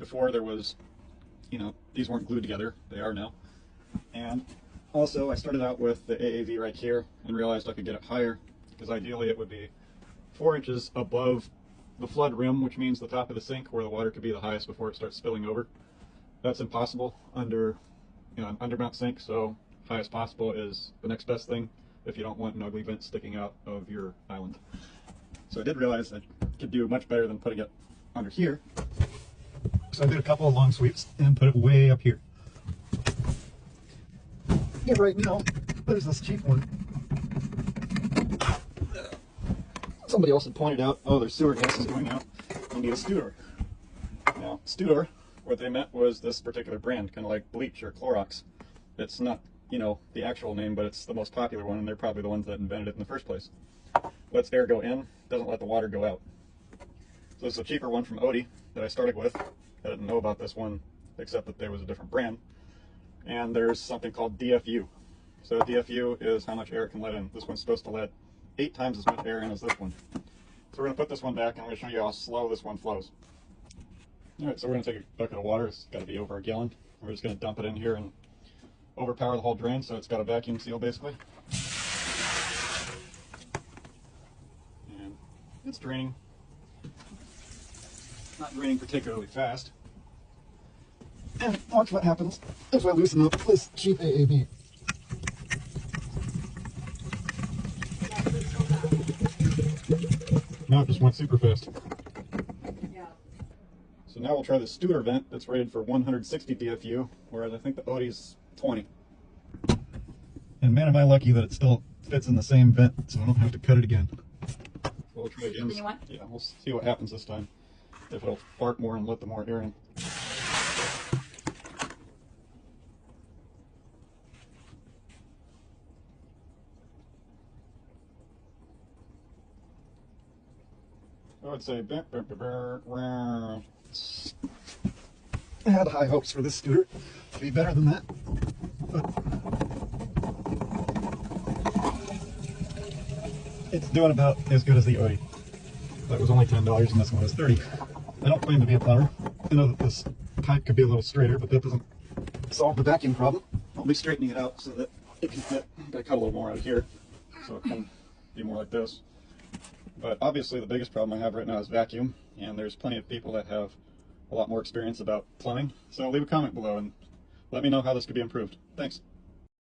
before there was, these weren't glued together. They are now. And also I started out with the AAV right here and realized I could get it higher, because ideally it would be 4 inches above the flood rim, which means the top of the sink where the water could be the highest before it starts spilling over. That's impossible under an undermount sink, so highest possible is the next best thing if you don't want an ugly vent sticking out of your island. So I did realize I could do much better than putting it under here. So I did a couple of long sweeps and put it way up here. Yeah, right now, there's this cheap one. Somebody else had pointed out, oh, there's sewer gases going out. You need a Studor. Now, Studor, what they meant was this particular brand, kind of like bleach or Clorox. It's not, the actual name, but it's the most popular one, and they're probably the ones that invented it in the first place. Lets air go in, doesn't let the water go out. So it's a cheaper one from Odie that I started with. I didn't know about this one, except that there was a different brand. And there's something called DFU. So DFU is how much air it can let in. This one's supposed to let 8 times as much air in as this one. So we're going to put this one back, and I'm going to show you how slow this one flows. Alright, so we're going to take a bucket of water. It's got to be over a gallon. We're just going to dump it in here and overpower the whole drain, so it's got a vacuum seal basically. And it's draining. Not draining particularly fast. And watch what happens if I loosen up this cheap AAV. Now it just went super fast. So now we'll try the Studor vent that's rated for 160 DFU, whereas I think the Odie's 20. And man, am I lucky that it still fits in the same vent, so I don't have to cut it again. So we'll try again. Yeah, we'll see what happens this time. If it'll fart more and let the more air in. I would say I had high hopes for this Studor to be better than that, but it's doing about as good as the Odie. That was only $10 and this one was $30. I don't claim to be a plumber. I know that this pipe could be a little straighter, but that doesn't solve the vacuum problem. I'll be straightening it out so that it can fit. I'm going to cut a little more out of here so it can be more like this. But obviously the biggest problem I have right now is vacuum, and there's plenty of people that have a lot more experience about plumbing. So leave a comment below and let me know how this could be improved. Thanks.